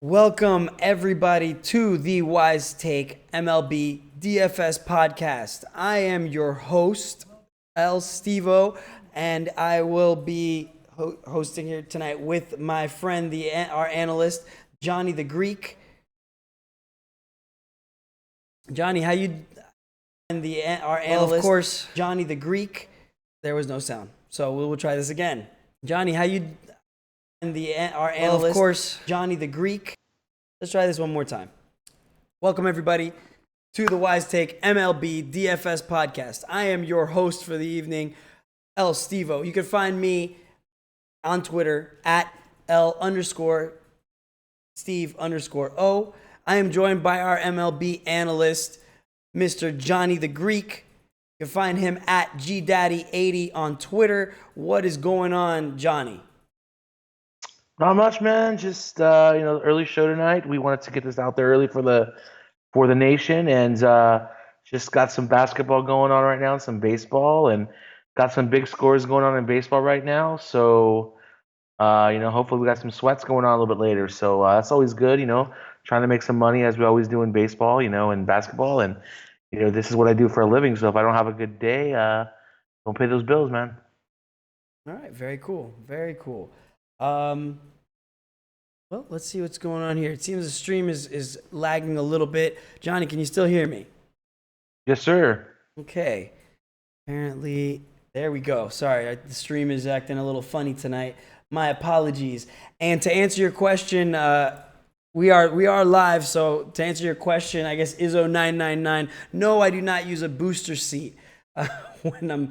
Welcome, everybody, to the Wise Take MLB DFS podcast. I am your host, El Stevo, and I will be hosting here tonight with my friend, our analyst, Johnny the Greek. Johnny, how you? And our analyst, of course, Johnny the Greek. There was no sound, so we'll try this again. Johnny, how you? And our analyst, of course, Johnny the Greek. Let's try this one more time. Welcome, everybody, to the Wise Take MLB DFS podcast. I am your host for the evening, El Stevo. You can find me on Twitter at L_Steve_O. I am joined by our MLB analyst, Mr. Johnny the Greek. You can find him at GDaddy80 on Twitter. What is going on, Johnny? Not much, man. Just early show tonight. We wanted to get this out there early for the nation, and just got some basketball going on right now, some baseball, and got some big scores going on in baseball right now. So, hopefully we got some sweats going on a little bit later. So that's always good, trying to make some money as we always do in baseball, and basketball, and this is what I do for a living. So if I don't have a good day, don't pay those bills, man. All right, very cool, very cool. Well, let's see what's going on here. It seems the stream is lagging a little bit. Johnny, can you still hear me? Yes, sir. Okay. Apparently, there we go. Sorry, the stream is acting a little funny tonight. My apologies. And to answer your question, we are live. So to answer your question, I guess Izzo999. No, I do not use a booster seat when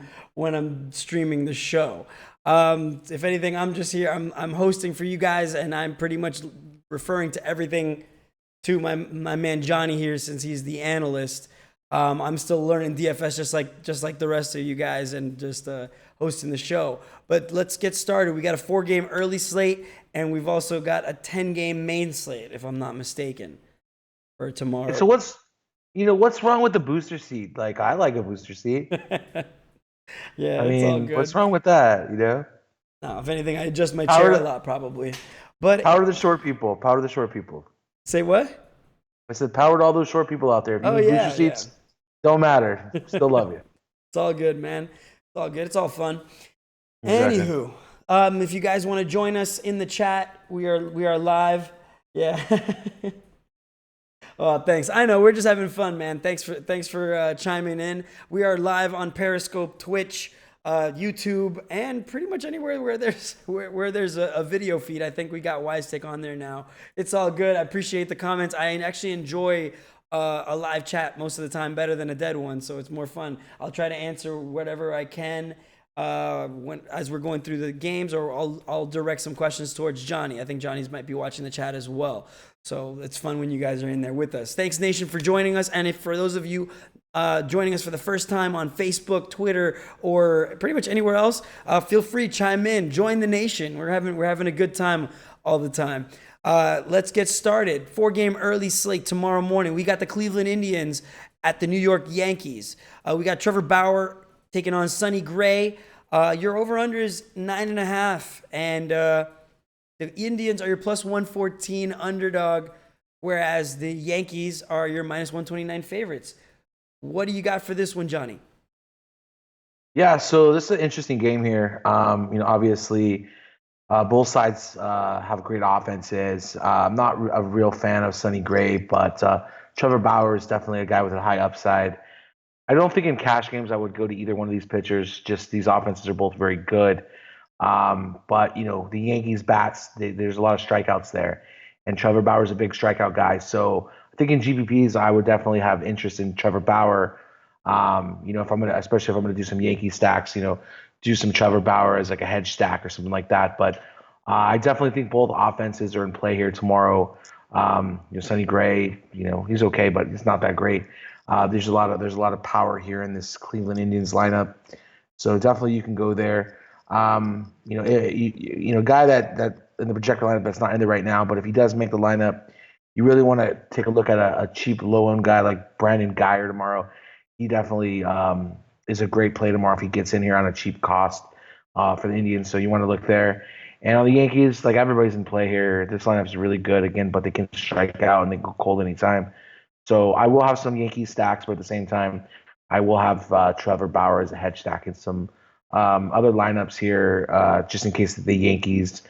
I'm streaming the show. If anything, I'm just here. I'm hosting for you guys, and I'm pretty much referring to everything to my man Johnny here, since he's the analyst. I'm still learning DFS just like the rest of you guys, and just hosting the show. But let's get started. We got a 4-game early slate, and we've also got a 10-game main slate, if I'm not mistaken, for tomorrow. So what's wrong with the booster seat? Like, I like a booster seat. Yeah, it's all good. What's wrong with that? No, if anything, I adjust my chair a lot, probably. But power to the short people. Power to the short people. Say what? I said power to all those short people out there. If you need booster seats, don't matter. Still love you. It's all good, man. It's all good. It's all fun. Exactly. Anywho, if you guys want to join us in the chat, we are live. Yeah. Oh, thanks. I know, we're just having fun, man. Thanks for chiming in. We are live on Periscope, Twitch, YouTube, and pretty much anywhere where there's a video feed. I think we got Wise Take on there now. It's all good. I appreciate the comments. I actually enjoy a live chat most of the time better than a dead one, so it's more fun. I'll try to answer whatever I can as we're going through the games, or I'll direct some questions towards Johnny. I think Johnny's might be watching the chat as well. So it's fun when you guys are in there with us. Thanks, Nation, for joining us. And if for those of you joining us for the first time on Facebook, Twitter, or pretty much anywhere else, feel free, chime in, join the nation. We're having a good time all the time. Let's get started. 4-game early slate tomorrow morning. We got the Cleveland Indians at the New York Yankees. We got Trevor Bauer taking on Sonny Gray. Your over-under is 9.5, and the Indians are your plus 114 underdog, whereas the Yankees are your minus 129 favorites. What do you got for this one, Johnny? Yeah, so this is an interesting game here. Obviously, both sides have great offenses. I'm not a real fan of Sonny Gray, but Trevor Bauer is definitely a guy with a high upside. I don't think in cash games I would go to either one of these pitchers. Just these offenses are both very good. But the Yankees bats, there's a lot of strikeouts there, and Trevor Bauer's a big strikeout guy. So I think in GPPs, I would definitely have interest in Trevor Bauer. Especially if I'm gonna do some Yankee stacks, do some Trevor Bauer as like a hedge stack or something like that. But I definitely think both offenses are in play here tomorrow. Sonny Gray, he's okay, but he's not that great. There's a lot of power here in this Cleveland Indians lineup, so definitely you can go there. Guy that in the projector lineup that's not in there right now, but if he does make the lineup, you really want to take a look at a cheap low-end guy like Brandon Guyer tomorrow. He definitely is a great play tomorrow if he gets in here on a cheap cost for the Indians. So you want to look there. And on the Yankees, like everybody's in play here. This lineup is really good again, but they can strike out and they go cold anytime. So I will have some Yankees stacks, but at the same time, I will have Trevor Bauer as a hedge stack and some other lineups here, just in case the Yankees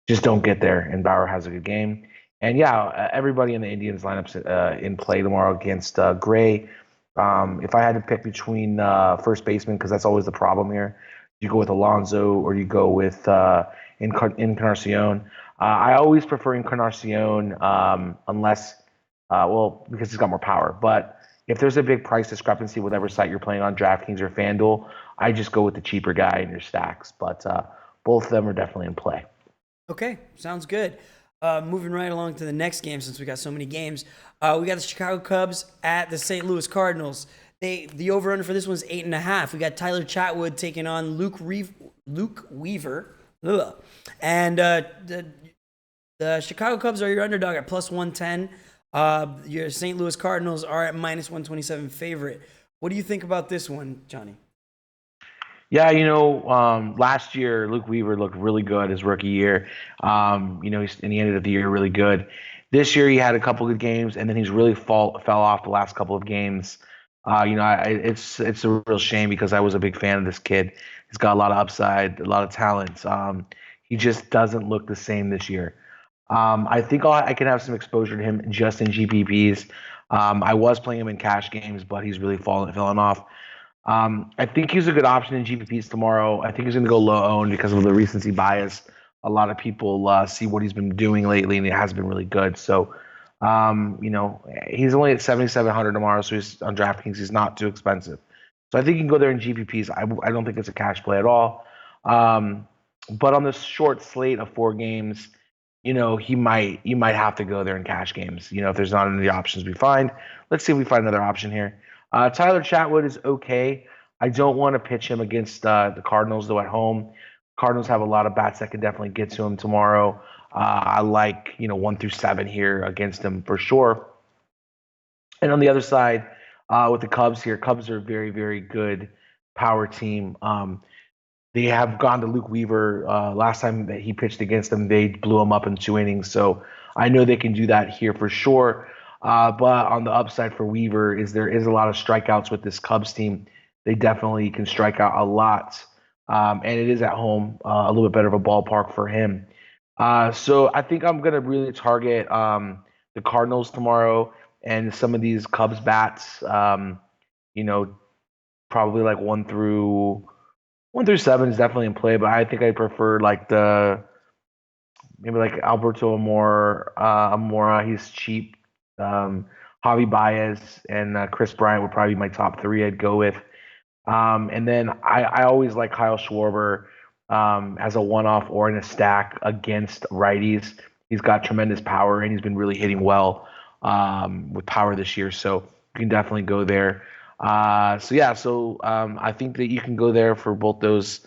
just don't get there and Bauer has a good game. And yeah, everybody in the Indians lineups in play tomorrow against Gray. If I had to pick between first baseman, because that's always the problem here, you go with Alonso or you go with Encarnacion. I always prefer Encarnacion unless, because he's got more power. But if there's a big price discrepancy, whatever site you're playing on, DraftKings or FanDuel, I just go with the cheaper guy in your stacks. But both of them are definitely in play. Okay, sounds good. Moving right along to the next game, since we got so many games, we got the Chicago Cubs at the St. Louis Cardinals. The over under for this one's 8.5. We got Tyler Chatwood taking on Luke Weaver, and the Chicago Cubs are your underdog at plus 110. Your St. Louis Cardinals are at minus 127 favorite. What do you think about this one, Johnny? Yeah, last year Luke Weaver looked really good his rookie year. He's in the end of the year really good. This year he had a couple good games, and then he's really fell off the last couple of games. It's a real shame because I was a big fan of this kid. He's got a lot of upside, a lot of talent. He just doesn't look the same this year. I think I can have some exposure to him just in GPPs. I was playing him in cash games, but he's really fallen off. I think he's a good option in GPPs tomorrow. I think he's going to go low owned because of the recency bias. A lot of people see what he's been doing lately, and it has been really good. So, he's only at 7,700 tomorrow, so he's on DraftKings. He's not too expensive. So I think you can go there in GPPs. I don't think it's a cash play at all. But on this short slate of 4 games, you might have to go there in cash games. If there's not any of the options we find. Let's see if we find another option here. Tyler Chatwood is okay. I don't want to pitch him against the Cardinals, though, at home. Cardinals have a lot of bats that can definitely get to him tomorrow. I like 1 through 7 here against him for sure. And on the other side, with the Cubs here, Cubs are a very, very good power team. They have gone to Luke Weaver. Last time that he pitched against them, they blew him up in 2 innings. So I know they can do that here for sure. But on the upside for Weaver there is a lot of strikeouts with this Cubs team. They definitely can strike out a lot. And it is at home, a little bit better of a ballpark for him. So I think I'm going to really target the Cardinals tomorrow and some of these Cubs bats, probably like 1 through 7 is definitely in play, but I think I prefer maybe like Alberto Amora. He's cheap. Javi Baez and Chris Bryant would probably be my top 3 I'd go with. And then I always like Kyle Schwarber as a one-off or in a stack against righties. He's got tremendous power, and he's been really hitting well with power this year. So you can definitely go there. I think that you can go there for both the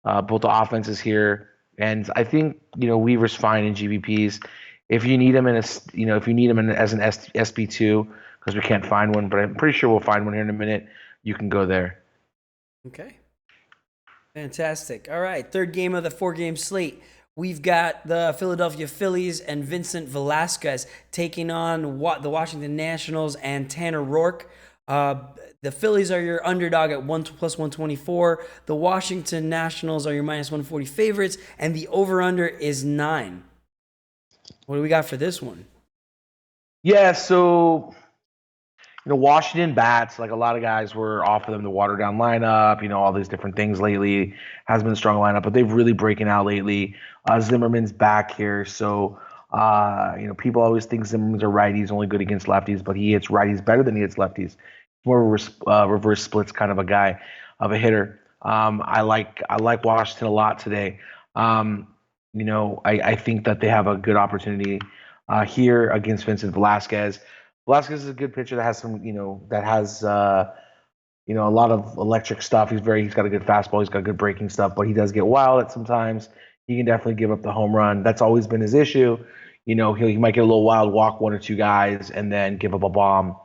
offenses here. And I think, Weaver's fine in GBPs. If you need him as an SP2, because we can't find one, but I'm pretty sure we'll find one here in a minute, you can go there. Okay. Fantastic. All right. 3rd game of the 4-game slate. We've got the Philadelphia Phillies and Vincent Velasquez taking on the Washington Nationals and Tanner Roark. The Phillies are your underdog at plus 124. The Washington Nationals are your minus 140 favorites, and the over-under is 9. What do we got for this one? Yeah, so Washington bats, like a lot of guys were off of them to water down lineup, all these different things lately. Has been a strong lineup, but they've really breaking out lately. Zimmerman's back here, so people always think Zimmerman's a righty. He's only good against lefties, but he hits righties better than he hits lefties. More of a reverse splits kind of a guy, of a hitter. I like Washington a lot today. I think that they have a good opportunity here against Vincent Velasquez. Velasquez is a good pitcher that has some, a lot of electric stuff. He's got a good fastball. He's got good breaking stuff, but he does get wild at sometimes. He can definitely give up the home run. That's always been his issue. He might get a little wild, walk 1 or 2 guys, and then give up a bomb.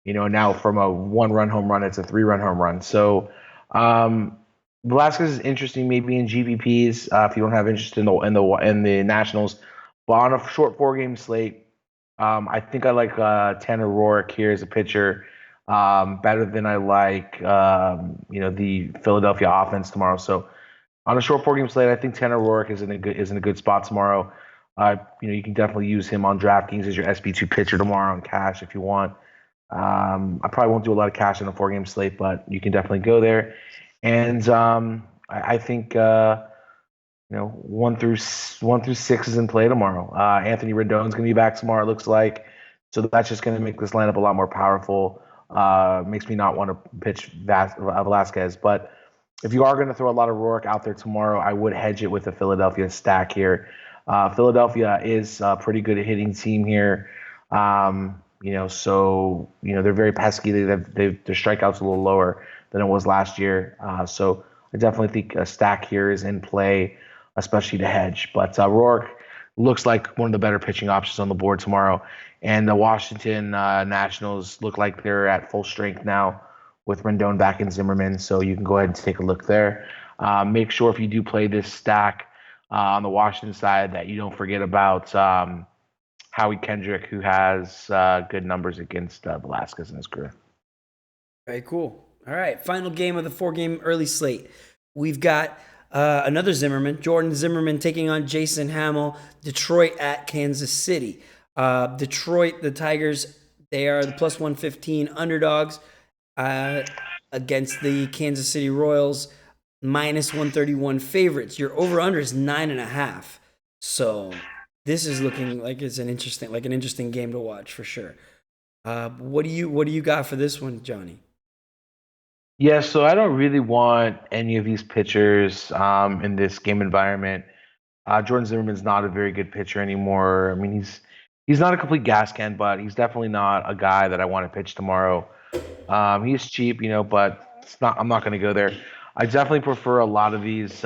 Now from a 1-run home run, it's a 3-run home run. So, Velasquez is interesting maybe in GPPs if you don't have interest in the Nationals, but on a short 4 game slate, I think I like Tanner Roark here as a pitcher better than I like the Philadelphia offense tomorrow. So on a short 4 game slate, I think Tanner Roark is in a good spot tomorrow. You can definitely use him on DraftKings as your SB2 pitcher tomorrow in cash if you want. I probably won't do a lot of cash in a 4 game slate, but you can definitely go there. And I think 1 through 6 is in play tomorrow. Anthony Rendon's going to be back tomorrow. It looks like, so that's just going to make this lineup a lot more powerful. Makes me not want to pitch Velasquez, but if you are going to throw a lot of Rourke out there tomorrow, I would hedge it with a Philadelphia stack here. Philadelphia is a pretty good hitting team here. They're very pesky. Their strikeouts a little lower than it was last year. So I definitely think a stack here is in play, especially to hedge. But Rourke looks like one of the better pitching options on the board tomorrow. And the Washington Nationals look like they're at full strength now with Rendon back in Zimmerman. So you can go ahead and take a look there. Make sure if you do play this stack on the Washington side that you don't forget about Howie Kendrick, who has good numbers against Velasquez in his career. Very cool. All right, final game of the 4 game early slate. We've got another Zimmerman, Jordan Zimmerman, taking on Jason Hamill, Detroit at Kansas City. Detroit, the Tigers, they are the plus 115 underdogs against the Kansas City Royals, minus 131 favorites. Your over-under is 9.5. So this is looking like it's an interesting game to watch for sure. What do you got for this one, Johnny? Yeah, so I don't really want any of these pitchers in this game environment. Jordan Zimmerman's not a very good pitcher anymore. I mean, he's not a complete gas can, but he's definitely not a guy that I want to pitch tomorrow. He's cheap, but I'm not going to go there. I definitely prefer a lot of these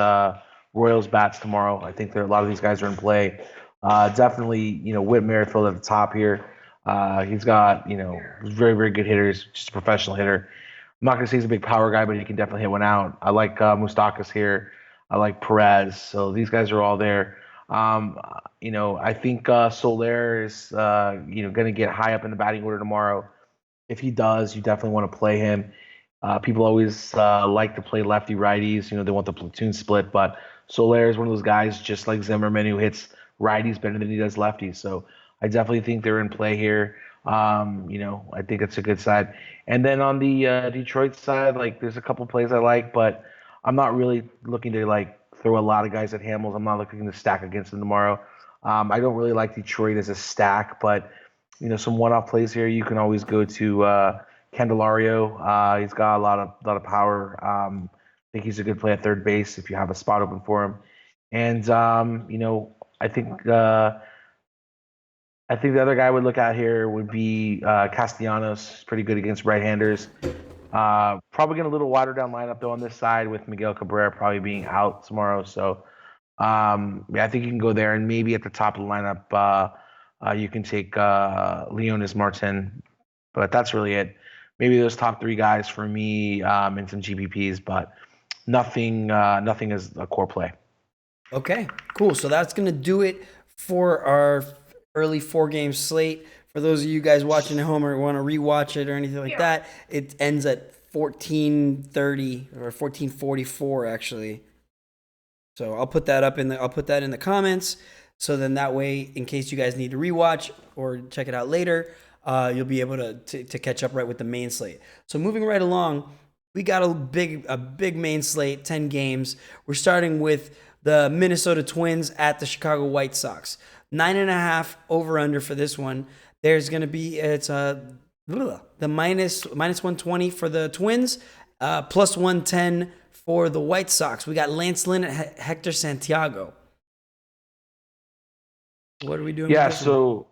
Royals bats tomorrow. I think a lot of these guys are in play. Definitely, Whit Merrifield at the top here. He's got, very, very good hitters, just a professional hitter. I'm not going to say he's a big power guy, but he can definitely hit one out. I like Moustakas here. I like Perez. So these guys are all there. I think Soler is, going to get high up in the batting order tomorrow. If he does, you definitely want to play him. People always like to play lefty righties. They want the platoon split, but Soler is one of those guys, just like Zimmerman, who hits righties better than he does lefties. So I definitely think they're in play here. I think it's a good side. And then on the Detroit side, there's a couple plays I like, but I'm not really looking to throw a lot of guys at Hamels. I'm not looking to stack against them tomorrow. I don't really like Detroit as a stack, but some one-off plays here. You can always go to Candelario. He's got a lot of power. I think he's a good play at third base if you have a spot open for him. And I think the other guy I would look at here would be Castellanos. He's pretty good against right-handers. Probably getting a little wider down lineup though on this side with Miguel Cabrera probably being out tomorrow. So I think you can go there, and maybe at the top of the lineup you can take Leonis Martin, but that's really it. Maybe those top 3 guys for me in some GPPs, but nothing is a core play. Okay, cool. So that's going to do it for our early 4 game slate. For those of you guys watching at home or want to rewatch it or anything like that, it ends at 14:30 or 14:44 actually. So I'll put that in the comments. So then that way, in case you guys need to rewatch or check it out later, you'll be able to catch up right with the main slate. So moving right along, we got a big main slate, 10 games. We're starting with the Minnesota Twins at the Chicago White Sox. 9.5 over under for this one. There's going to be the minus 120 for the Twins, plus 110 for the White Sox. We got Lance Lynn at Hector Santiago. What are we doing? So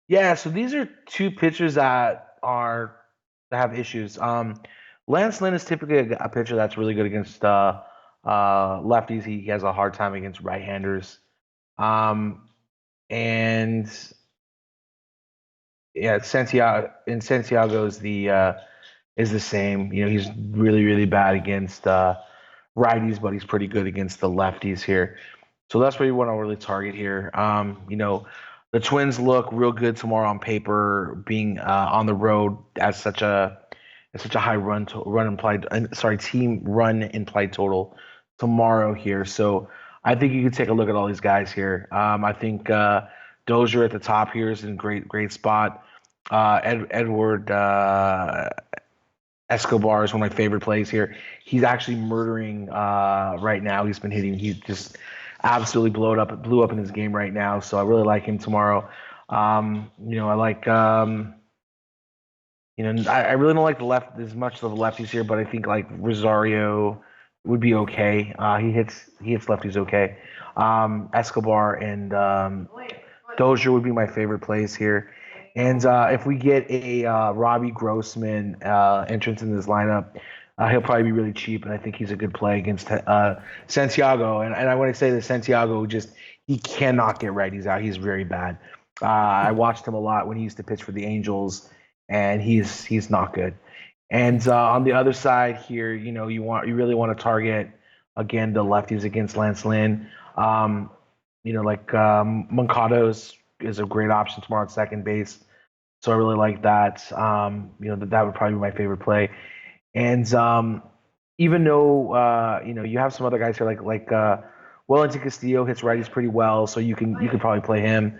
these are 2 pitchers that have issues. Lance Lynn is typically a pitcher that's really good against lefties. He has a hard time against right-handers. And yeah, Santiago is the same. He's really, really bad against righties, but he's pretty good against the lefties here. So that's where you want to really target here. The Twins look real good tomorrow on paper, being on the road at such a high run implied. Sorry, team run implied total tomorrow here. So I think you can take a look at all these guys here. I think Dozier at the top here is in great spot. Edward Escobar is one of my favorite plays here. He's actually murdering right now. He's been hitting. He just absolutely blew up in his game right now. So I really like him tomorrow. I like. I really don't like the left as much of the lefties here, but I think like Rosario would be okay. He hits lefties okay. Escobar and Dozier would be my favorite plays here. And if we get a Robbie Grossman entrance in this lineup, he'll probably be really cheap, and I think he's a good play against Santiago. And I want to say that Santiago he cannot get right. He's very bad. I watched him a lot when he used to pitch for the Angels, and he's not good. And on the other side here, you really want to target again the lefties against Lance Lynn. Moncado is a great option tomorrow at second base. So I really like that. That would probably be my favorite play. And even though you have some other guys here like Wellington Castillo hits righties pretty well, so you could probably play him.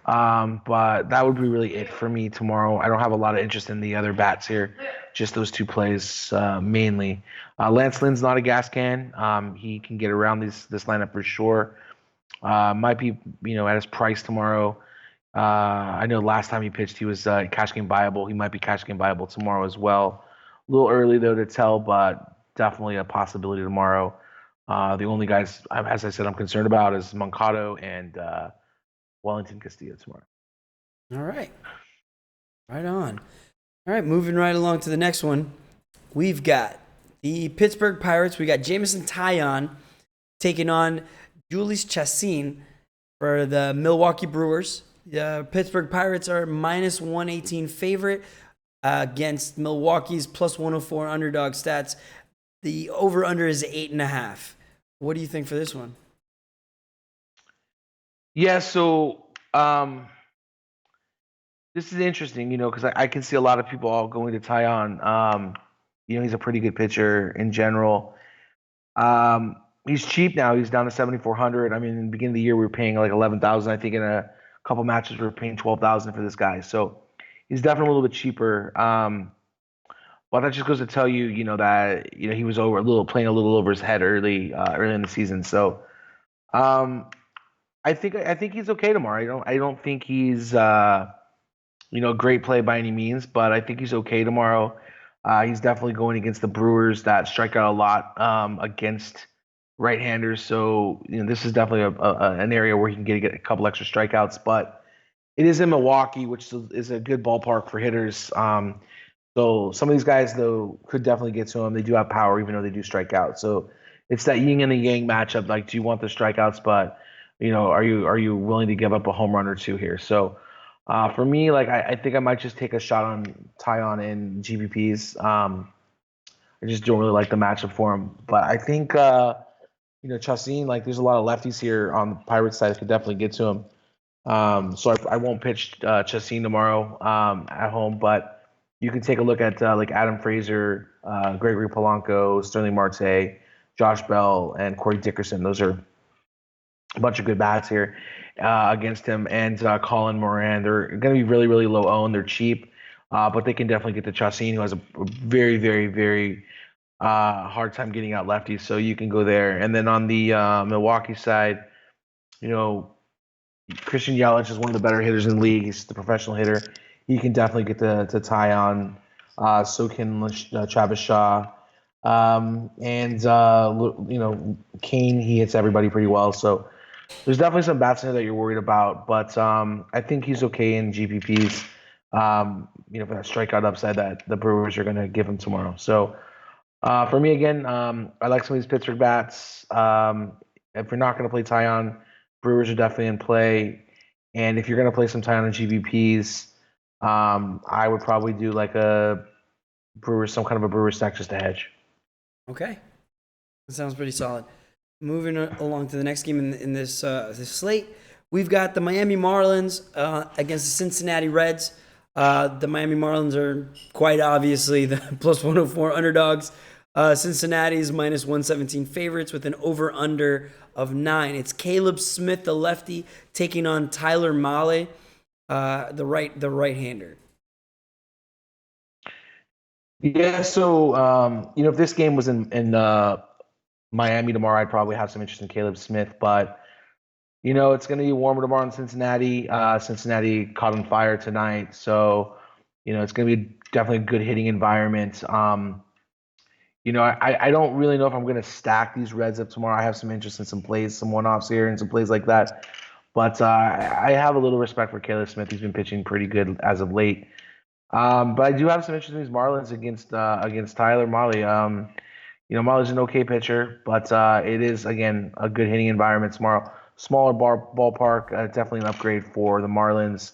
But that would be really it for me tomorrow. I don't have a lot of interest in the other bats here, just those two plays mainly. Lance Lynn's not a gas can. He can get around this lineup for sure. Might be at his price tomorrow. I know last time he pitched he was cash game viable. He might be cash game viable tomorrow as well. A little early though to tell, but definitely a possibility tomorrow. The only guys, as I said, I'm concerned about is Moncado and Wellington Castillo tomorrow. All right. Right on. All right, moving right along to the next one. We've got the Pittsburgh Pirates. We got Jameson Taillon taking on Julius Chassin for the Milwaukee Brewers. The Pittsburgh Pirates are minus 118 favorite against Milwaukee's plus 104 underdog stats. The over-under is 8.5. What do you think for this one? Yeah, so this is interesting, because I can see a lot of people all going to Taillon. He's a pretty good pitcher in general. He's cheap now. He's down to 7,400. I mean, in the beginning of the year, we were paying like 11,000. I think in a couple matches, we were paying 12,000 for this guy. So he's definitely a little bit cheaper. But that just goes to tell you, that he was playing a little over his head early in the season. So I think he's okay tomorrow. I don't think he's a great play by any means, but I think he's okay tomorrow. He's definitely going against the Brewers that strike out a lot against right-handers. So this is definitely an area where he can get a couple extra strikeouts. But it is in Milwaukee, which is a good ballpark for hitters. So some of these guys though could definitely get to him. They do have power, even though they do strike out. So it's that yin and the yang matchup. Like, do you want the strikeouts, but are you willing to give up a home run or two here? So for me, like I think I might just take a shot on Taillon in GPPs. I just don't really like the matchup for him, but I think Chassin, like there's a lot of lefties here on the Pirates side that could definitely get to him. So I won't pitch Chassin tomorrow at home, but you can take a look at like Adam Frazier, Gregory Polanco, Sterling Marte, Josh Bell, and Corey Dickerson. Those are a bunch of good bats here against him, and Colin Moran. They're going to be really, really low owned. They're cheap, but they can definitely get to Chassin, who has a very, very, very hard time getting out lefties. So you can go there. And then on the Milwaukee side, Christian Yelich is one of the better hitters in the league. He's the professional hitter. He can definitely get to Taillon. So can Travis Shaw. Kane, he hits everybody pretty well. So there's definitely some bats in there that you're worried about, but I think he's okay in GPPs. For that strikeout upside that the Brewers are going to give him tomorrow. So for me, again, I like some of these Pittsburgh bats. If you're not going to play Taillon, Brewers are definitely in play. And if you're going to play some Taillon in GPPs, I would probably do like some kind of a Brewers stack just to hedge. Okay. Sounds pretty solid. Moving along to the next game in this slate, we've got the Miami Marlins against the Cincinnati Reds. The Miami Marlins are quite obviously the plus 104 underdogs. Cincinnati's minus 117 favorites with an over/under of 9. It's Caleb Smith, the lefty, taking on Tyler Mahle, the right-hander. Yeah, so if this game was in Miami tomorrow, I'd probably have some interest in Caleb Smith, but it's going to be warmer tomorrow in Cincinnati. Cincinnati caught on fire tonight, so it's going to be definitely a good hitting environment. I don't really know if I'm going to stack these Reds up tomorrow. I have some interest in some plays, some one-offs here, and some plays like that. But I have a little respect for Caleb Smith. He's been pitching pretty good as of late. But I do have some interest in these Marlins against Tyler Mahle. Mahle's an okay pitcher, but it is again a good hitting environment tomorrow. Smaller ballpark, definitely an upgrade for the Marlins.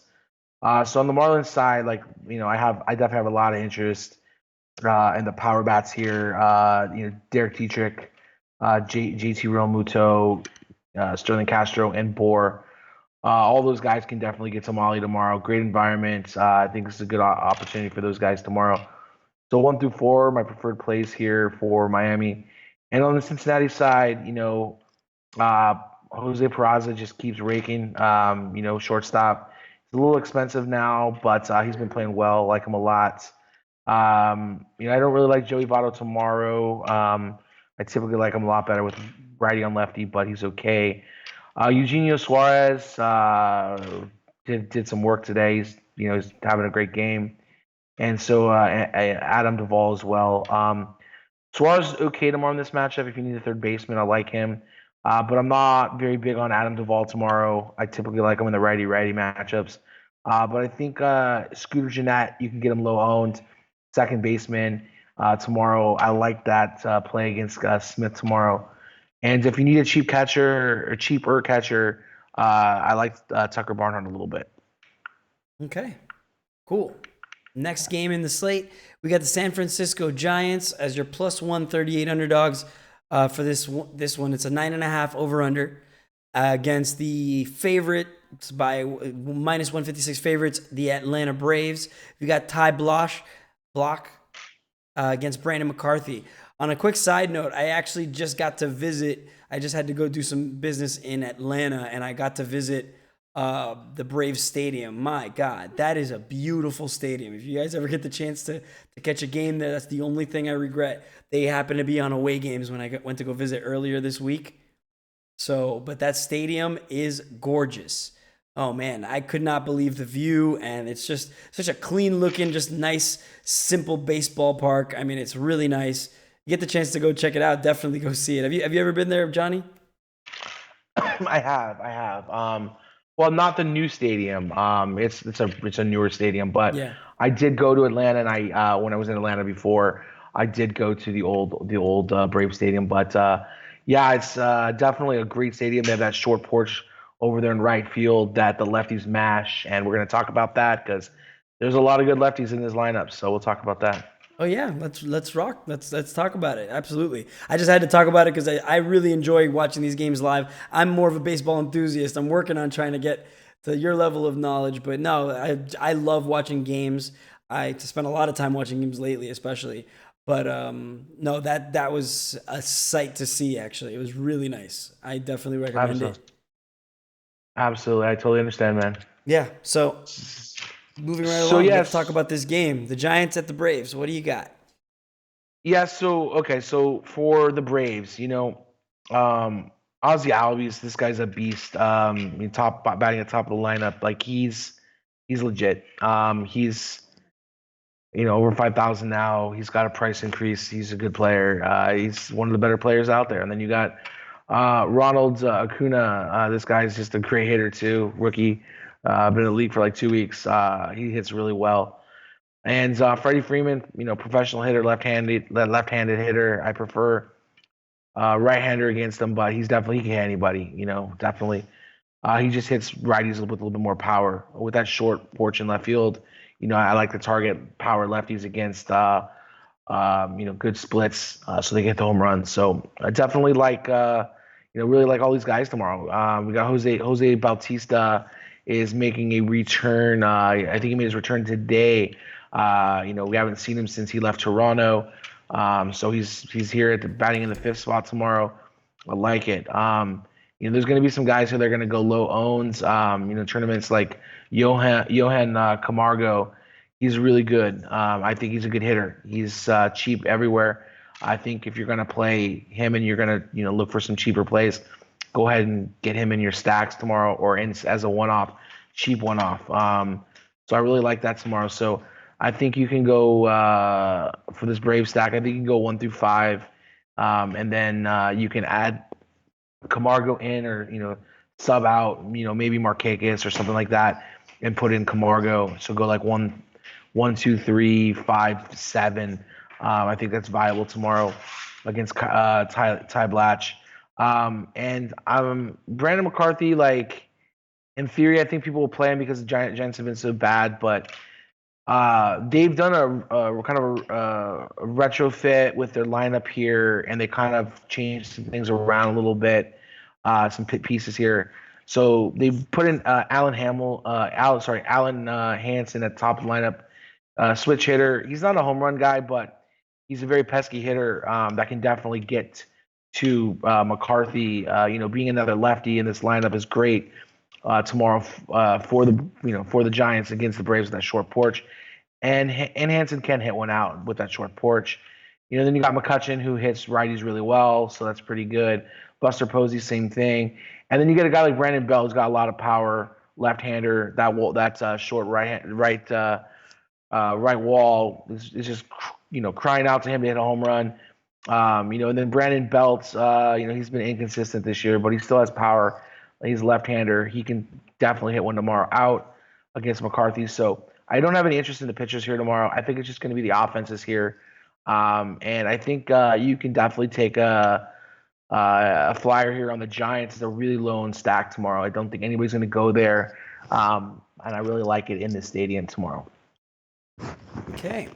So on the Marlins side, I definitely have a lot of interest in the power bats here. Derek Dietrich, JT Realmuto, Sterling Castro, and Bohr. All those guys can definitely get to Mahle tomorrow. Great environment. I think this is a good opportunity for those guys tomorrow. So 1 through 4, my preferred plays here for Miami. And on the Cincinnati side, Jose Peraza just keeps raking. Shortstop. It's a little expensive now, but he's been playing well. I like him a lot. I don't really like Joey Votto tomorrow. I typically like him a lot better with righty on lefty, but he's okay. Eugenio Suarez did some work today. He's having a great game, and so Adam Duvall as well. Suarez is okay tomorrow in this matchup. If you need a third baseman, I like him, but I'm not very big on Adam Duvall tomorrow. I typically like him in the righty-righty matchups, but I think Scooter Gennett, you can get him low owned, second baseman tomorrow. I like that play against Smith tomorrow. And if you need a cheap catcher or cheaper catcher, I like Tucker Barnhart a little bit. Okay, cool. Next game in the slate, we got the San Francisco Giants as your plus 138 underdogs for this one. It's a 9.5 over/under against the favorites by minus 156 favorites, the Atlanta Braves. We got Ty Block against Brandon McCarthy. On a quick side note, I actually just got to visit. I just had to go do some business in Atlanta, and I got to visit the Braves Stadium. My God, that is a beautiful stadium. If you guys ever get the chance to catch a game there, that's the only thing I regret. They happen to be on away games when I went to go visit earlier this week. But that stadium is gorgeous. Oh man, I could not believe the view, and it's just such a clean looking, just nice, simple baseball park. I mean, it's really nice. You get the chance to go check it out, definitely go see it. Have you ever been there, Johnny? I have. Well, not the new stadium. It's a newer stadium, but Yeah. I did go to Atlanta, and I when I was in Atlanta before, I did go to the old Brave Stadium. But yeah, it's definitely a great stadium. They have that short porch over there in right field that the lefties mash, and we're going to talk about that because there's a lot of good lefties in this lineup. So we'll talk about that. Oh yeah, let's rock. Let's talk about it. Absolutely. I just had to talk about it because I really enjoy watching these games live. I'm more of a baseball enthusiast. I'm working on trying to get to your level of knowledge, but no, I love watching games. I spent a lot of time watching games lately, especially. But no, that was a sight to see. Actually, it was really nice. I definitely recommend it. Absolutely, I totally understand, man. Yeah. So moving right So along, yes, let's talk about this game. The Giants at the Braves. What do you got? yeah. So okay, so for the Braves, Ozzy Albies, this guy's a beast. Top batting at top of the lineup. Like he's legit. He's over 5,000 now. He's got a price increase. He's a good player. He's one of the better players out there. And then you got Ronald Acuna. This guy's just a great hitter too. Rookie. Been in the league for like 2 weeks. He hits really well. And Freddie Freeman, professional hitter, left-handed hitter. I prefer right-hander against him, but he can hit anybody. Definitely. He just hits righties with a little bit more power. With that short porch in left field, I like to target power lefties against good splits, so they get the home run. So I definitely like, really like all these guys tomorrow. We got Jose Bautista is making a return. I think he made his return today. We haven't seen him since he left Toronto. So he's here at the batting in the fifth spot tomorrow. I like it. There's going to be some guys who they're going to go low owns. Tournaments like Johan Camargo. He's really good. I think he's a good hitter. He's cheap everywhere. I think if you're going to play him and you're going to look for some cheaper plays, go ahead and get him in your stacks tomorrow or as a one-off, cheap one-off. So I really like that tomorrow. So I think you can go for this Brave stack. I think you can go 1 through 5, and then you can add Camargo in or sub out maybe Marquez or something like that and put in Camargo. So go like 1, 2, 3, 5, 7. I think that's viable tomorrow against Ty Blatch. And Brandon McCarthy, like in theory, I think people will play him because the Giants have been so bad, but they've done a kind of a retrofit with their lineup here, and they kind of changed some things around a little bit, some pieces here. So they've put in Alan Hansen at top of the lineup, switch hitter. He's not a home run guy, but he's a very pesky hitter that can definitely get to McCarthy. Being another lefty in this lineup is great tomorrow for the Giants against the Braves with that short porch. And Hansen can hit one out with that short porch. Then you got McCutchen who hits righties really well, so that's pretty good. Buster Posey, same thing. And then you get a guy like Brandon Bell who's got a lot of power, left-hander. That's short right wall is just crying out to him to hit a home run. And then Brandon Belt, he's been inconsistent this year, but he still has power. He's a left-hander. He can definitely hit one tomorrow out against McCarthy. So I don't have any interest in the pitchers here tomorrow. I think it's just going to be the offenses here. And I think you can definitely take a flyer here on the Giants. It's a really low stack tomorrow. I don't think anybody's going to go there. And I really like it in the stadium tomorrow. Okay.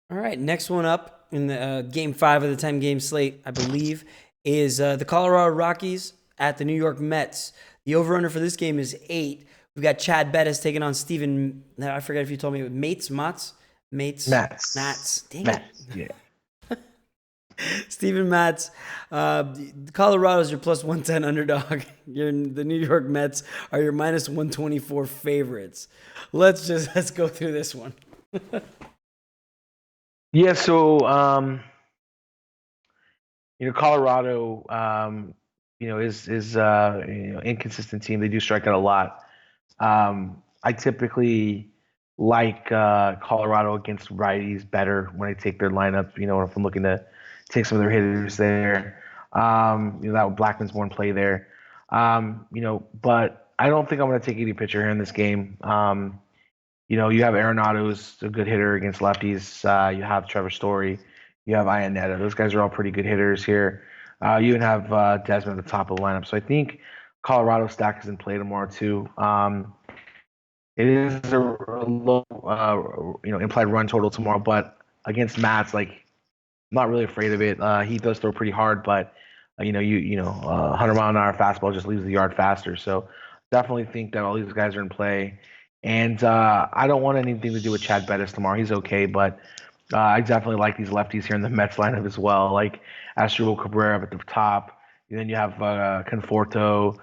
All right. Next one up in the game 5 of the 10-game slate, I believe, is the Colorado Rockies at the New York Mets. The over-under for this game is 8. We've got Chad Bettis taking on Steven. Now, I forget if you told me Mates. Dang it. Yeah. Steven Matz. Colorado's your plus 110 underdog. The New York Mets are your minus 124 favorites. Let's go through this one. Yeah, so Colorado is inconsistent team. They do strike out a lot. I typically like Colorado against righties better when I take their lineup. If I'm looking to take some of their hitters there, that Blackman's more in play there. But I don't think I'm going to take any pitcher here in this game. You have Arenado, who's a good hitter against lefties. You have Trevor Story. You have Iannetta. Those guys are all pretty good hitters here. You even have Desmond at the top of the lineup. So I think Colorado stack is in play tomorrow too. It is a low, implied run total tomorrow, but against Mats, I'm not really afraid of it. He does throw pretty hard, but 100-mile-an-hour fastball just leaves the yard faster. So definitely think that all these guys are in play. And I don't want anything to do with Chad Bettis tomorrow. He's okay, but I definitely like these lefties here in the Mets lineup as well, like Asdrubal Cabrera at the top. And then you have Conforto.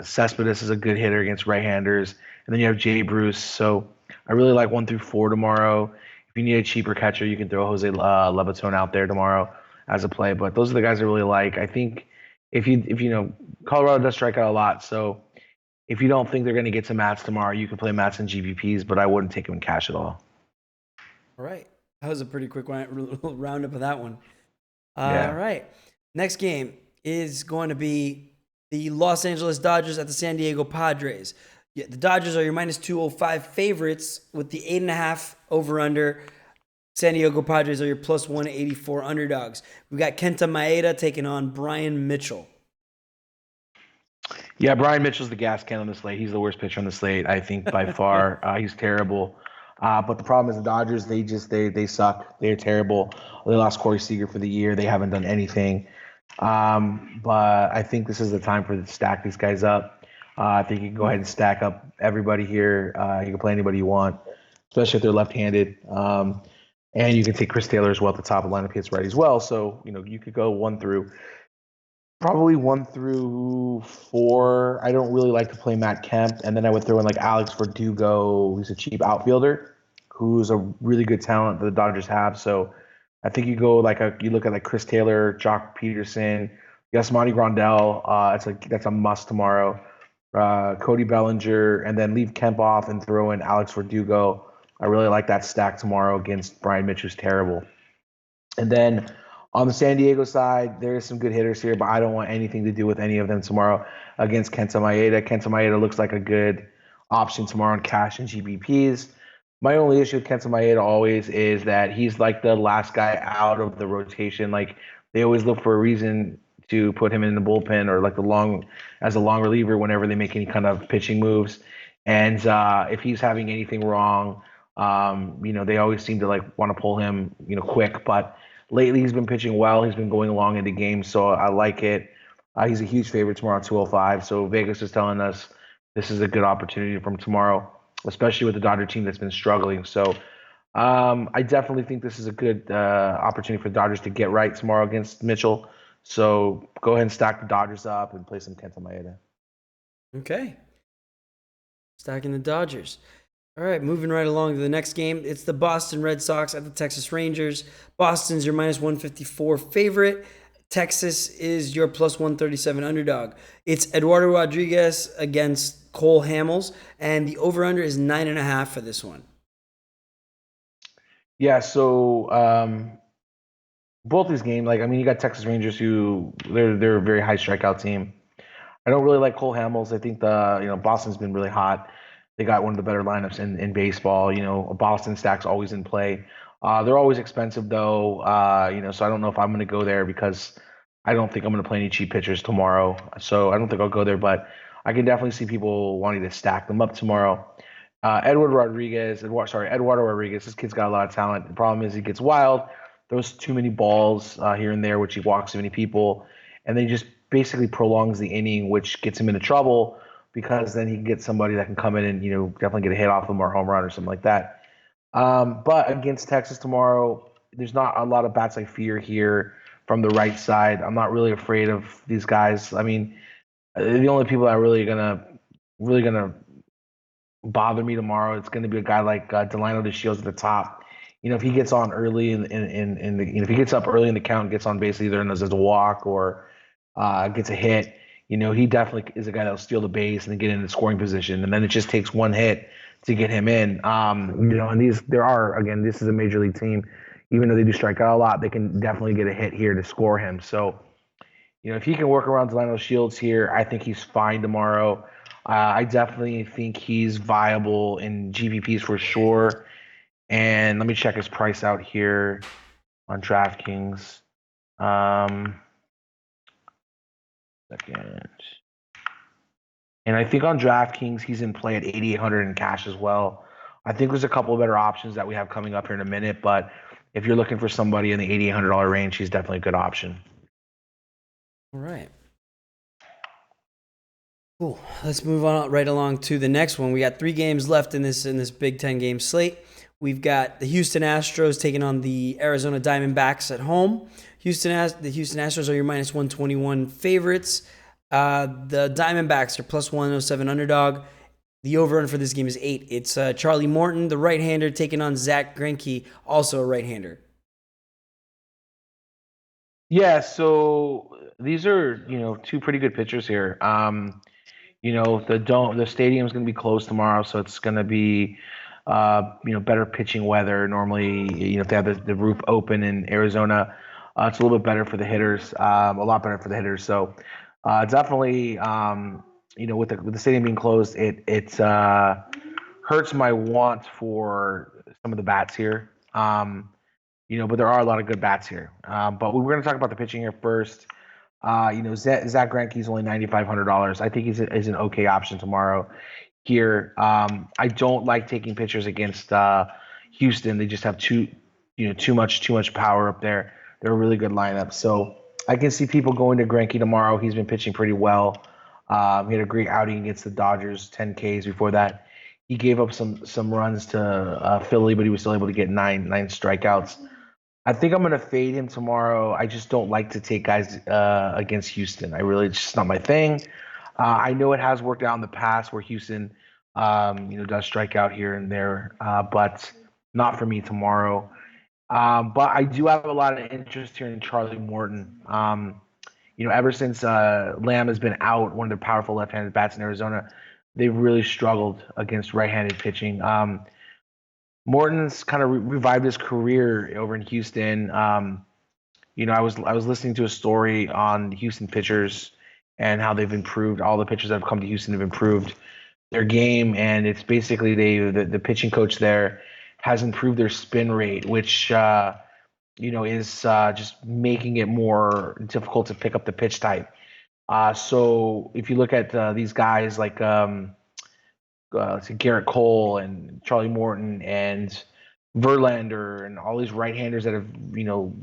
Cespedes is a good hitter against right-handers. And then you have Jay Bruce. So I really like 1 through 4 tomorrow. If you need a cheaper catcher, you can throw Jose Leviton out there tomorrow as a play. But those are the guys I really like. I think if Colorado does strike out a lot, so if you don't think they're going to get to Mats tomorrow, you can play Mats and GPPs, but I wouldn't take them in cash at all. All right. That was a pretty quick roundup of that one. Yeah. All right. Next game is going to be the Los Angeles Dodgers at the San Diego Padres. Yeah, the Dodgers are your minus 205 favorites with the 8.5 over-under. San Diego Padres are your plus 184 underdogs. We've got Kenta Maeda taking on Brian Mitchell. Yeah, Brian Mitchell's the gas can on the slate. He's the worst pitcher on the slate, I think, by far. He's terrible. But the problem is the Dodgers, they suck. They're terrible. They lost Corey Seager for the year. They haven't done anything. But I think this is the time for to stack these guys up. I think you can go ahead and stack up everybody here. You can play anybody you want, especially if they're left-handed. And you can take Chris Taylor as well at the top of the lineup. He hits right as well. So, you could go probably 1 through 4. I don't really like to play Matt Kemp. And then I would throw in like Alex Verdugo, who's a cheap outfielder, who's a really good talent that the Dodgers have. So I think you go you look at like Chris Taylor, Jock Peterson, Yasmani Grandal. That's a must tomorrow. Cody Bellinger, and then leave Kemp off and throw in Alex Verdugo. I really like that stack tomorrow against Brian Mitch, who's terrible. And then on the San Diego side, there's some good hitters here, but I don't want anything to do with any of them tomorrow against Kenta Maeda. Kenta Maeda looks like a good option tomorrow in cash and GPPs. My only issue with Kenta Maeda always is that he's like the last guy out of the rotation. Like they always look for a reason to put him in the bullpen or like as a long reliever whenever they make any kind of pitching moves. And if he's having anything wrong, they always seem to like want to pull him, quick. But lately he's been pitching well. He's been going along in the game, so I like it. He's a huge favorite tomorrow at 205. So Vegas is telling us this is a good opportunity from tomorrow, especially with the Dodger team that's been struggling. So I definitely think this is a good opportunity for the Dodgers to get right tomorrow against Mitchell. So go ahead and stack the Dodgers up and play some Kenta Maeda. Okay. Stacking the Dodgers. All right, moving right along to the next game. It's the Boston Red Sox at the Texas Rangers. Boston's your minus 154 favorite. Texas is your plus 137 underdog. It's Eduardo Rodriguez against Cole Hamels, and the over-under is 9.5 for this one. Yeah, so both these games, you got Texas Rangers who they're a very high strikeout team. I don't really like Cole Hamels. I think Boston's been really hot. They got one of the better lineups in baseball. A Boston stack's always in play. They're always expensive though. So I don't know if I'm going to go there because I don't think I'm going to play any cheap pitchers tomorrow. So I don't think I'll go there, but I can definitely see people wanting to stack them up tomorrow. Eduardo Rodriguez. This kid's got a lot of talent. The problem is he gets wild, throws too many balls here and there, which he walks too many people, and then he just basically prolongs the inning, which gets him into trouble because then he can get somebody that can come in and definitely get a hit off him or a home run or something like that. But against Texas tomorrow, there's not a lot of bats I fear here from the right side. I'm not really afraid of these guys. I mean, the only people that are really gonna bother me tomorrow, it's going to be a guy like Delino DeShields at the top. If he gets on early in the, if he gets up early in the count, gets on base either as a walk or gets a hit, he definitely is a guy that'll steal the base and then get in the scoring position. And then it just takes one hit to get him in. And this is a major league team. Even though they do strike out a lot, they can definitely get a hit here to score him. So, if he can work around Delino Shields here, I think he's fine tomorrow. I definitely think he's viable in GPPs for sure. And let me check his price out here on DraftKings. Second. And I think on DraftKings, he's in play at 8,800 in cash as well. I think there's a couple of better options that we have coming up here in a minute. But if you're looking for somebody in the $8,800 range, he's definitely a good option. All right. Cool. Let's move on right along to the next one. We got 3 games left in this Big Ten game slate. We've got the Houston Astros taking on the Arizona Diamondbacks at home. The Houston Astros are your minus 121 favorites. The Diamondbacks are plus 107 underdog. The over-under for this game is 8. It's Charlie Morton, the right-hander, taking on Zach Greinke, also a right-hander. Yeah, so these are, 2 pretty good pitchers here. The stadium's going to be closed tomorrow, so it's going to be, better pitching weather. Normally, if they have the roof open in Arizona, it's a little bit better for the hitters, a lot better for the hitters. So definitely, with the stadium being closed, it hurts my want for some of the bats here. But there are a lot of good bats here. But we're going to talk about the pitching here first. Zach Greinke is only $9,500. I think he's an okay option tomorrow. here. I don't like taking pitchers against Houston. They just have too much power up there. They're a really good lineup. So I can see people going to Greinke tomorrow. He's been pitching pretty well. He had a great outing against the Dodgers, 10 Ks. Before that, he gave up some runs to Philly, but he was still able to get nine strikeouts. I think I'm gonna fade him tomorrow. I just don't like to take guys against Houston. It's just not my thing. I know it has worked out in the past where Houston, does strike out here and there, but not for me tomorrow. But I do have a lot of interest here in Charlie Morton. Ever since Lamb has been out, one of their powerful left-handed bats in Arizona, they've really struggled against right-handed pitching. Morton's kind of revived his career over in Houston. I was listening to a story on Houston pitchers and how they've improved. All the pitchers that have come to Houston have improved their game, and it's basically the pitching coach there has improved their spin rate, which is just making it more difficult to pick up the pitch type. So if you look at these guys like Garrett Cole and Charlie Morton and Verlander and all these right-handers that have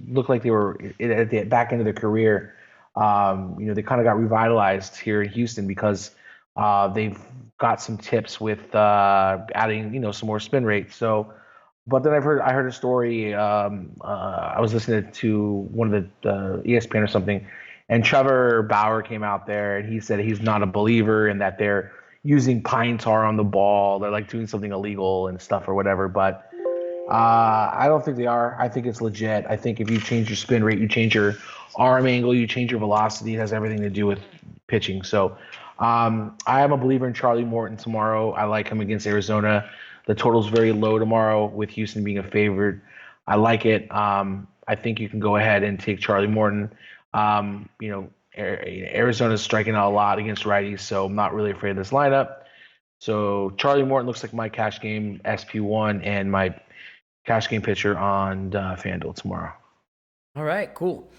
looked like they were at the back end of their career. They kind of got revitalized here in Houston because they've got some tips with adding some more spin rate. So, but then I heard a story. I was listening to one of the ESPN or something, and Trevor Bauer came out there and he said he's not a believer and that they're using pine tar on the ball. They're like doing something illegal and stuff or whatever. But I don't think they are. I think it's legit. I think if you change your spin rate, you change your arm angle, you change your velocity, it has everything to do with pitching. So I am a believer in Charlie Morton tomorrow. I like him against Arizona. The total's very low tomorrow with Houston being a favorite. I like it. I think you can go ahead and take Charlie Morton. Arizona's striking out a lot against righties, so I'm not really afraid of this lineup. So Charlie Morton looks like my cash game SP1 and my cash game pitcher on FanDuel tomorrow. All right, cool.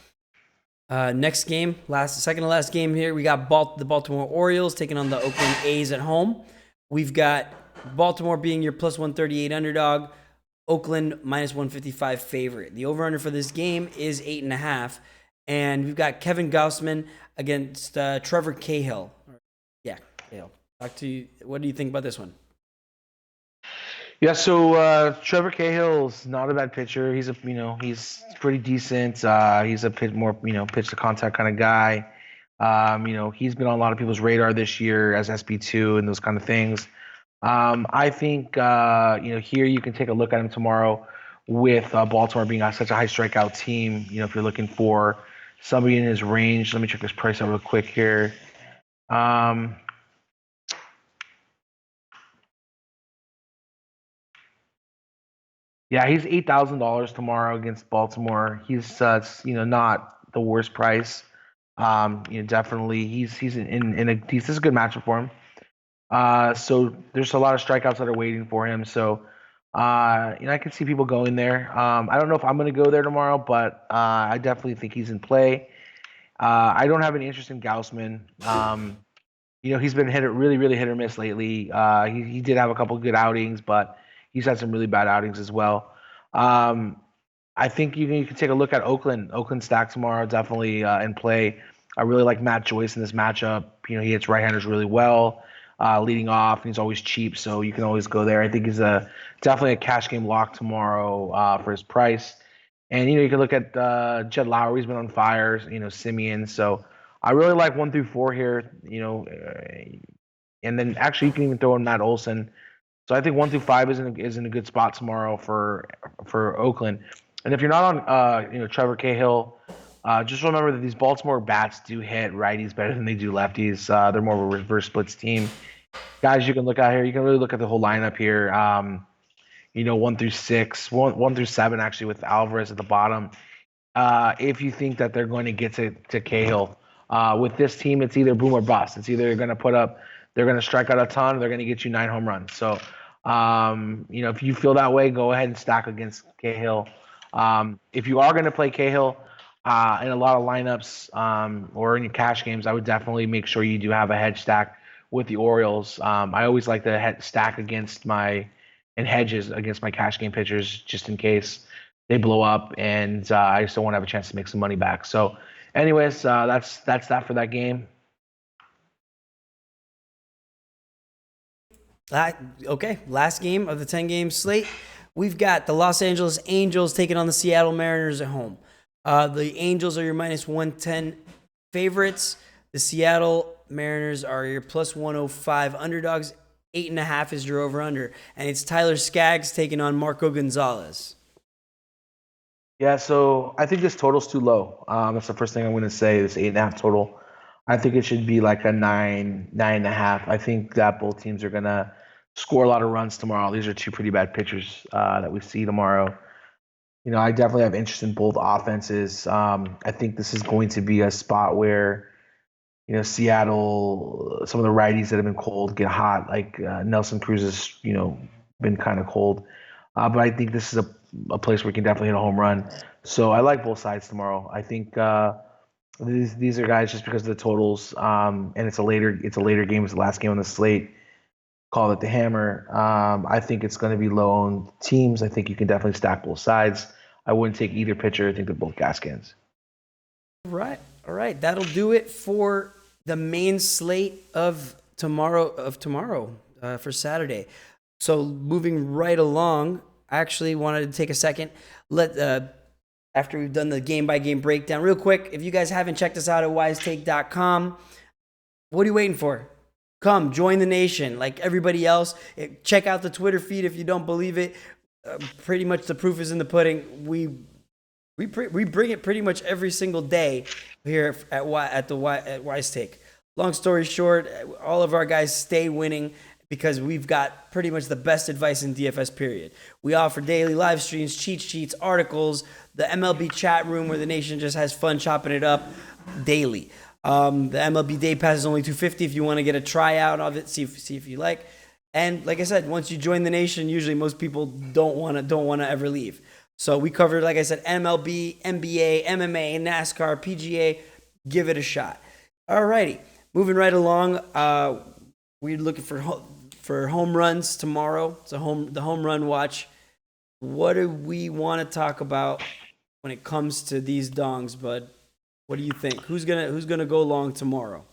Next game, second to last game here, we got the Baltimore Orioles taking on the Oakland A's at home. We've got Baltimore being your plus 138 underdog, Oakland minus 155 favorite. The over-under for this game is 8.5. And we've got Kevin Gausman against Trevor Cahill. Yeah, Cahill. Talk to you. What do you think about this one? Yeah, so Trevor Cahill's not a bad pitcher. He's pretty decent. He's a bit more pitch to contact kind of guy. He's been on a lot of people's radar this year as SB2 and those kind of things. I think here you can take a look at him tomorrow with Baltimore being such a high strikeout team. If you're looking for somebody in his range, let me check his price out real quick here. Yeah, he's $8,000 tomorrow against Baltimore. He's not the worst price. Definitely he's this is a good matchup for him. So there's a lot of strikeouts that are waiting for him. So I can see people going there. I don't know if I'm going to go there tomorrow, but I definitely think he's in play. I don't have any interest in Gausman. He's been really hit or miss lately. He did have a couple of good outings, but he's had some really bad outings as well. I think you can take a look at Oakland. Oakland stack tomorrow, definitely in play. I really like Matt Joyce in this matchup. He hits right-handers really well, leading off, and he's always cheap, so you can always go there. I think he's definitely a cash game lock tomorrow for his price. And you can look at Jed Lowry's been on fire. Simeon. So I really like 1 through 4 here. And then actually you can even throw in Matt Olson. So I think 1 through 5 is in a good spot tomorrow for Oakland. And if you're not on Trevor Cahill, just remember that these Baltimore bats do hit righties better than they do lefties. They're more of a reverse splits team. Guys, you can look out here. You can really look at the whole lineup here. 1 through 6, 1 through 7 actually with Alvarez at the bottom. If you think that they're going to get to Cahill, with this team, it's either boom or bust. It's either they're going to strike out a ton, or they're going to get you 9 home runs. So, if you feel that way, go ahead and stack against Cahill. If you are going to play Cahill in a lot of lineups or in your cash games, I would definitely make sure you do have a hedge stack with the Orioles. I always like to stack against and hedges against my cash game pitchers just in case they blow up, and I still want to have a chance to make some money back. So, anyways, that's that for that game. Okay, last game of the 10-game slate. We've got the Los Angeles Angels taking on the Seattle Mariners at home. The Angels are your minus 110 favorites. The Seattle Mariners are your plus 105 underdogs. 8.5 is your over-under. And it's Tyler Skaggs taking on Marco Gonzalez. Yeah, so I think this total's too low. That's the first thing I'm going to say. This 8.5 total. I think it should be like a 9.5. I think that both teams are going to score a lot of runs tomorrow. These are two pretty bad pitchers that we see tomorrow. I definitely have interest in both offenses. I think this is going to be a spot where, Seattle, some of the righties that have been cold get hot. Like Nelson Cruz has, been kind of cold. But I think this is a place where we can definitely hit a home run. So I like both sides tomorrow. I think these are guys just because of the totals, and it's a later game. It's the last game on the slate. Call it the hammer. I think it's going to be low-owned teams. I think you can definitely stack both sides. I wouldn't take either pitcher. I think they're both gas cans. All right. That'll do it for the main slate of tomorrow for Saturday. So moving right along, I actually wanted to take a second. After we've done the game-by-game breakdown, real quick, if you guys haven't checked us out at wisetake.com, what are you waiting for? Come, join the nation like everybody else. Check out the Twitter feed if you don't believe it. Pretty much the proof is in the pudding. We bring it pretty much every single day here at Wise Take. Long story short, all of our guys stay winning because we've got pretty much the best advice in DFS, period. We offer daily live streams, cheat sheets, articles, the MLB chat room where the nation just has fun chopping it up daily. The MLB Day Pass is only $250 if you want to get a tryout of it, see if you like. And like I said, once you join the nation, usually most people don't want to ever leave. So we covered, like I said, MLB, NBA, MMA, NASCAR, PGA. Give it a shot. Alrighty, moving right along. We're looking for home runs tomorrow. It's the home run watch. What do we want to talk about when it comes to these dongs, bud? What do you think? Who's gonna go long tomorrow?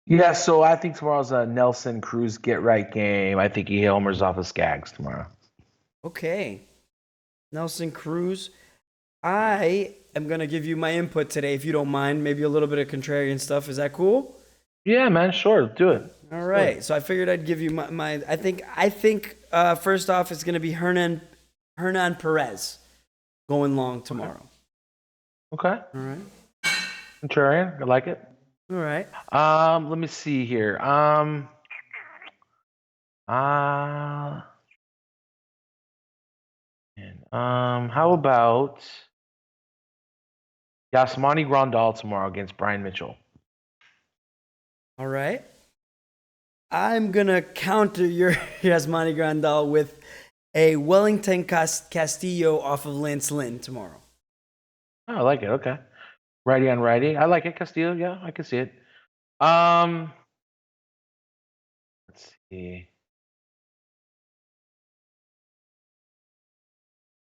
Yeah, so I think tomorrow's a Nelson Cruz get right game. I think he homers off of Skaggs tomorrow. Okay, Nelson Cruz. I am gonna give you my input today, if you don't mind. Maybe a little bit of contrarian stuff. Is that cool? Yeah, man. Sure, do it. All right. So I figured I'd give you my. I think first off, it's gonna be Hernan Perez going long tomorrow. Okay. All right. Contrarian. I like it. All right. Let me see here. How about Yasmani Grandal tomorrow against Brian Mitchell? All right. I'm gonna counter your Yasmani Grandal with a Wellington Castillo off of Lance Lynn tomorrow. Oh, I like it. Okay. Righty on righty. I like it. Castillo. Yeah, I can see it. Let's see.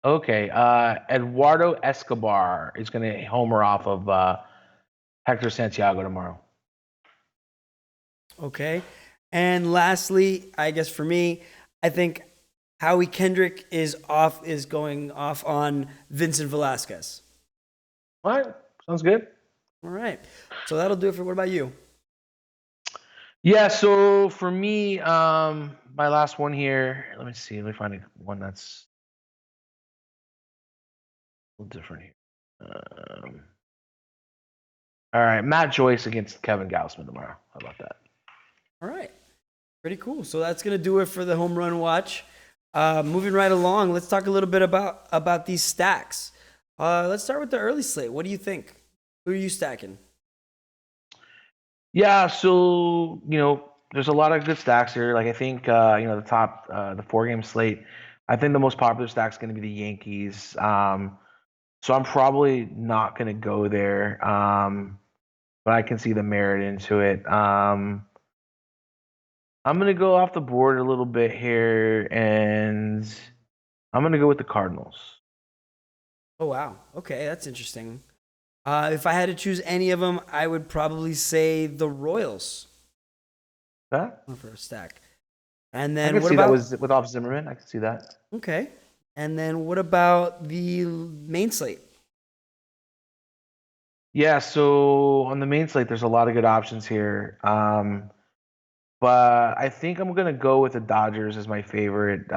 Okay. Eduardo Escobar is going to homer off of Hector Santiago tomorrow. Okay. And lastly, I guess for me, I think Howie Kendrick is going off on Vincent Velasquez. All right. Sounds good. All right. So that'll do it for. What about you? Yeah. So for me, my last one here. Let me see. Let me find one that's a little different here. All right. Matt Joyce against Kevin Gausman tomorrow. How about that? All right. Pretty cool. So that's going to do it for the home run watch. Moving right along, let's talk a little bit about these stacks. Let's start with the early slate. What do you think? Who are you stacking? Yeah, so there's a lot of good stacks here. Like I think the top the 4-game slate. I think the most popular stack is going to be the Yankees. So I'm probably not going to go there, but I can see the merit into it. I'm gonna go off the board a little bit here, and I'm gonna go with the Cardinals. Oh wow. Okay, that's interesting. If I had to choose any of them, I would probably say the Royals Okay? for a stack. And I then could what see that about was with off Zimmerman. I could see that. okay? And then what about the main slate? Yeah, so on the main slate, there's a lot of good options here. But I think I'm gonna go with the Dodgers as my favorite.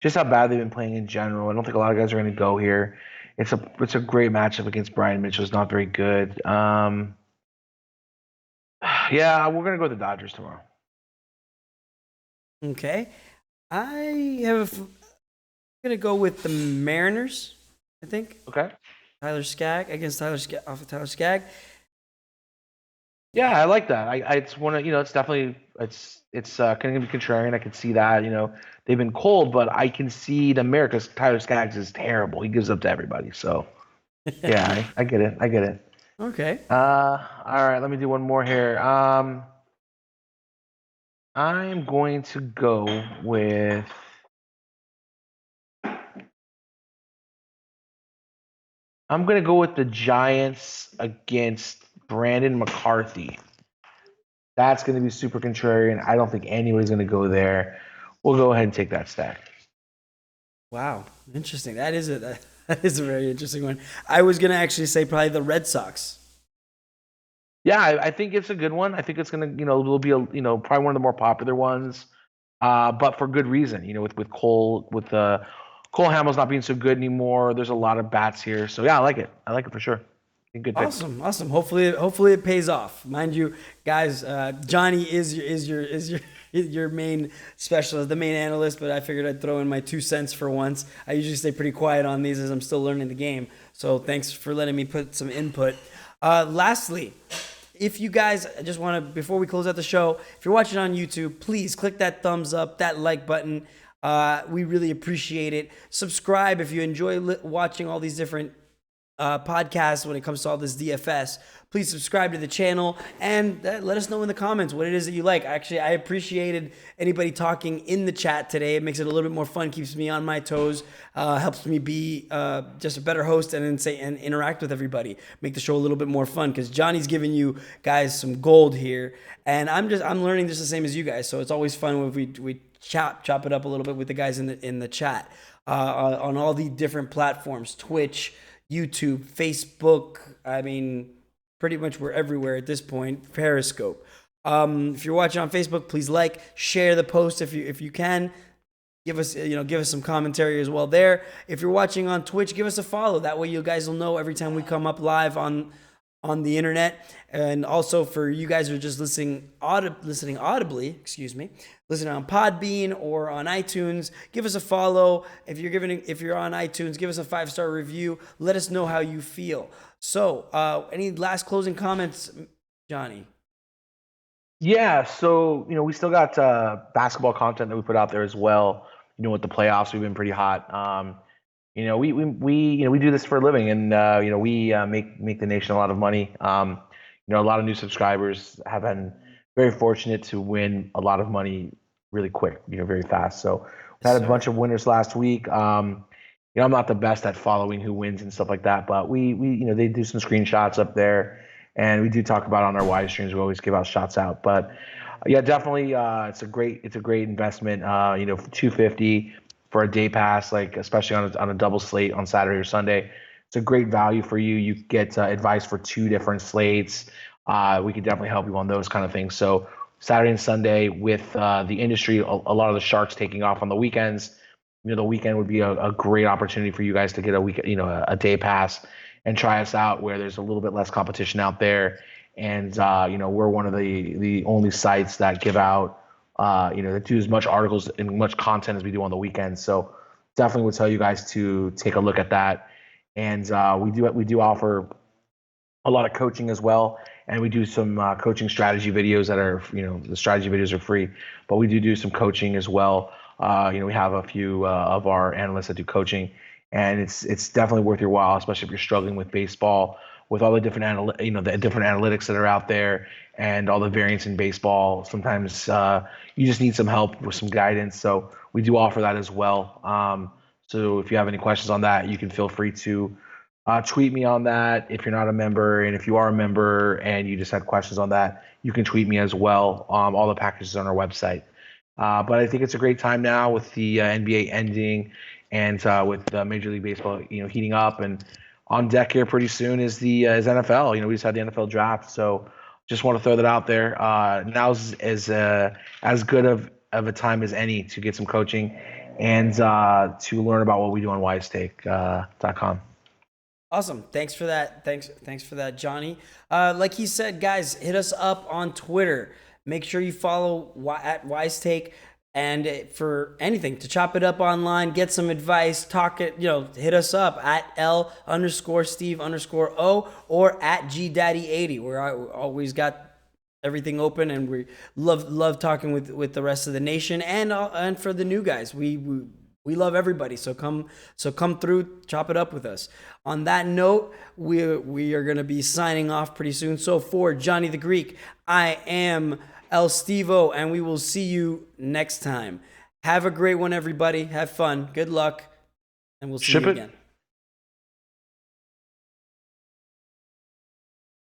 Just how bad they've been playing in general. I don't think a lot of guys are gonna go here. It's a great matchup against Brian Mitchell. It's not very good. Yeah, we're gonna go with the Dodgers tomorrow. Okay, I have gonna go with the Mariners. I think Okay. Tyler Skagg against Tyler Skagg off of Tyler Skagg. Yeah, I like that. It's one of it's definitely it's going to be contrarian. I can see that. They've been cold, but I can see the America's Tyler Skaggs is terrible. He gives up to everybody. So yeah, I get it. I get it. Okay. All right. Let me do one more here. I'm going to go with. I'm going to go with the Giants against Brandon McCarthy. That's going to be super contrarian. I don't think anybody's going to go there. We'll go ahead and take that stack. Wow, interesting. That is a very interesting one. I was gonna actually say probably the Red Sox. Yeah, I think it's a good one. I think it's gonna, it'll be probably one of the more popular ones, but for good reason. With Cole, Cole Hamels not being so good anymore, there's a lot of bats here. So yeah, I like it. I like it for sure. Good pick. Awesome, awesome. Hopefully it pays off. Mind you, guys, Johnny is your main specialist, the main analyst. But I figured I'd throw in my 2 cents for once. I usually stay pretty quiet on these as I'm still learning the game. So thanks for letting me put some input. Lastly, if you guys I just want to, before we close out the show, if you're watching on YouTube, please click that thumbs up, that like button. We really appreciate it. Subscribe if you enjoy watching all these different podcasts when it comes to all this DFS. Please subscribe to the channel and let us know in the comments what it is that you like. Actually, I appreciated anybody talking in the chat today. It makes it a little bit more fun, keeps me on my toes, helps me be just a better host and interact with everybody, make the show a little bit more fun because Johnny's giving you guys some gold here, and I'm learning just the same as you guys. So it's always fun when we chop it up a little bit with the guys in the chat on all the different platforms, Twitch, YouTube, Facebook. I mean, pretty much we're everywhere at this point. Periscope. If you're watching on Facebook, please share the post if you can. Give us some commentary as well there. If you're watching on Twitch, give us a follow. That way, you guys will know every time we come up live on the internet. And also for you guys who are just listening audibly, listening on Podbean or on iTunes, give us a follow. If you're on iTunes, give us a 5-star review. Let us know how you feel. So, any last closing comments, Johnny? Yeah, so we still got basketball content that we put out there as well. With the playoffs, we've been pretty hot. We do this for a living, and we make the nation a lot of money. A lot of new subscribers have been very fortunate to win a lot of money really quick, very fast. So we had a bunch of winners last week. I'm not the best at following who wins and stuff like that, but we they do some screenshots up there, and we do talk about it on our live streams. We always give out shots out, but yeah, definitely, it's a great investment. 250 for a day pass, like especially on a double slate on Saturday or Sunday. It's a great value for you. You get advice for 2 different slates. We can definitely help you on those kind of things. So Saturday and Sunday with the industry, a lot of the sharks taking off on the weekends. The weekend would be a great opportunity for you guys to get a day pass and try us out where there's a little bit less competition out there. And we're one of the only sites that give out that do as much articles and much content as we do on the weekends. So definitely would tell you guys to take a look at that. And we do offer a lot of coaching as well, and we do some coaching strategy videos that are the strategy videos are free, but we do some coaching as well. We have a few of our analysts that do coaching, and it's definitely worth your while, especially if you're struggling with baseball with all the different the different analytics that are out there and all the variance in baseball. Sometimes you just need some help with some guidance. So we do offer that as well. So if you have any questions on that, you can feel free to tweet me on that if you're not a member. And if you are a member and you just had questions on that, you can tweet me as well. All the packages on our website. But I think it's a great time now with the NBA ending and with Major League Baseball, heating up, and on deck here pretty soon is NFL. We just had the NFL draft, so just want to throw that out there. Now's as good of a time as any to get some coaching and to learn about what we do on wisetake.com. Awesome. Thanks for that. Thanks for that, Johnny. Like he said, guys, hit us up on Twitter. Make sure you follow at WiseTake, and for anything to chop it up online, get some advice, talk it, hit us up at L_Steve_O or at GDaddy80. We're always got everything open, and we love talking with the rest of the nation and for the new guys. We love everybody, so come through, chop it up with us. On that note, we are going to be signing off pretty soon. So for Johnny the Greek, I am El Stevo, and we will see you next time. Have a great one, everybody. Have fun. Good luck, and we'll see you again.